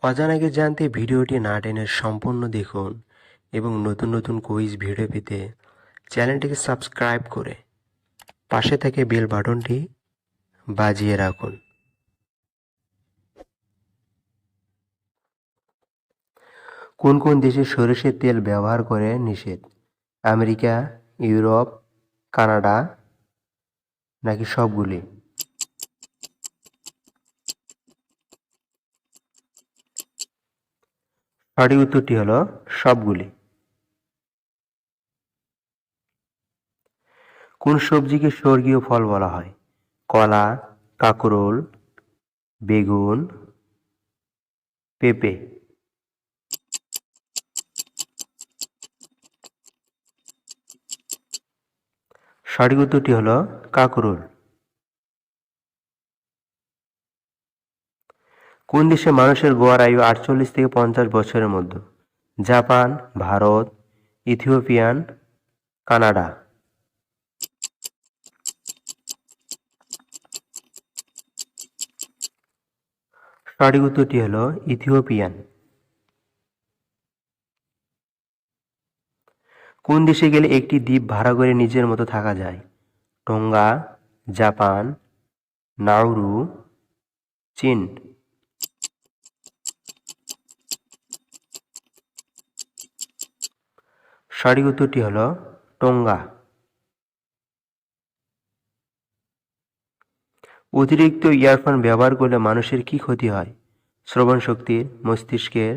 অজানাকে জানতে ভিডিওটি না টেনে সম্পূর্ণ দেখুন এবং নতুন নতুন কুইজ ভিডিও পেতে চ্যানেলটিকে সাবস্ক্রাইব করে পাশে থেকে বেল বাটনটি বাজিয়ে রাখুন। কোন কোন দেশে সরিষার তেল ব্যবহার করে নিষেধ? আমেরিকা, ইউরোপ, কানাডা নাকি সবগুলি? সঠিক উত্তরটি হলো সবগুলি। কোন সবজিকে স্বর্গীয় ফল বলা হয়? কলা, কাঁকরোল, বেগুন, পেঁপে। সঠিক উত্তরটি হলো কাঁকরোল। কোন দেশে মানুষের গড় আয়ু 48 থেকে 50 বছরের মধ্যে? Japan, Bharat, Ethiopian, Canada. সঠিক উত্তরটি হলো ইথিওপিয়ান। কোন দেশে গেলে একটি দ্বীপ ভাড়া করে নিজের মতো থাকা যায়? টোঙ্গা, জাপান, নাউরু, চীন। সঠিক উত্তরটি হলো টোঙ্গা। অতিরিক্ত ইয়ারফোন ব্যবহার করলে মানুষের কি ক্ষতি হয়? শ্রবণ শক্তির, মস্তিষ্কের,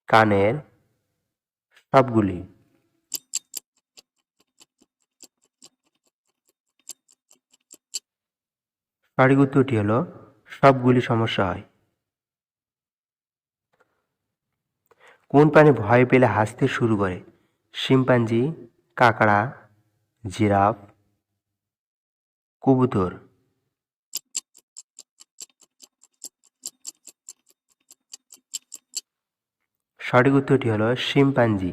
কানের, সবগুলি। সঠিক উত্তরটি হলো সবগুলি সমস্যা হয়। কোন প্রাণী ভয় পেলে হাসতে শুরু করে? শিম্পাঞ্জি, কাঁকড়া, জিরাফ, কবুতর। সঠিক উত্তরটি হলো শিম্পাঞ্জি।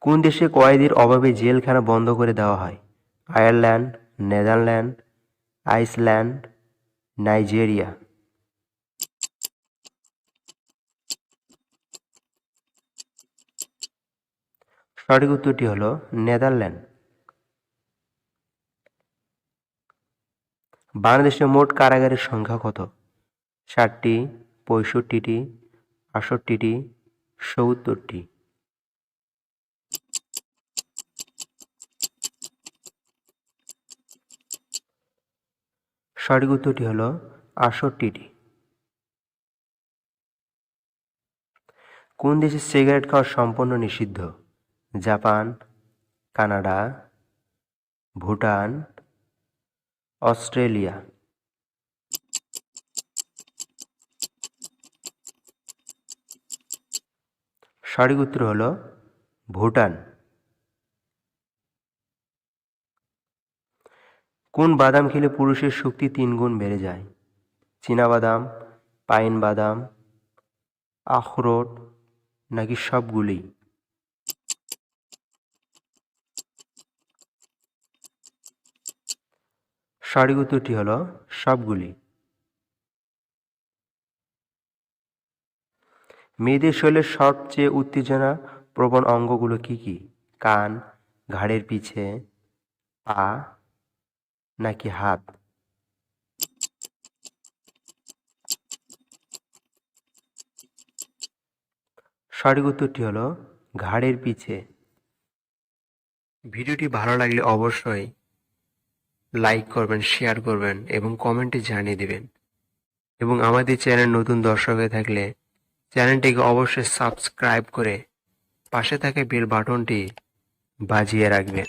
কোন দেশে কয়েদির অভাবে জেলখানা বন্ধ করে দেওয়া হয়? Ireland, Netherland, Iceland, Nigeria. সঠিক উত্তরটি হলো নেদারল্যান্ড। বাংলাদেশে মোট কারাগারের সংখ্যা কত? 60টি, 65টি, 68টি, 70টি। সঠিক উত্তরটি হলো 68টি। কোন দেশে সিগারেট খাওয়া সম্পূর্ণ নিষিদ্ধ? Japan, Canada, Bhutan, Australia. সঠিক উত্তর হলো ভুটান। কোন বাদাম খেলে পুরুষের শক্তি 3 গুণ বেড়ে যায়? চীনাবাদাম, পাইন বাদাম, আখরোট নাকি সবগুলি? সঠিক উত্তরটি হলো সবগুলি। মেয়েদের শরীরের সবচেয়ে উত্তেজনা প্রবণ অঙ্গগুলো কি কি? কান, ঘাড়ের পিছে, পা নাকি হাত? সঠিক উত্তরটি হলো ঘাড়ের পিছে। ভিডিওটি ভালো লাগলে অবশ্যই লাইক করবেন, শেয়ার করবেন এবং কমেন্টে জানিয়ে দেবেন। এবং আমাদের চ্যানেল নতুন দর্শক হয়ে থাকলে চ্যানেলটিকে অবশ্যই সাবস্ক্রাইব করে পাশে থাকা বেল বাটনটি বাজিয়ে রাখবেন।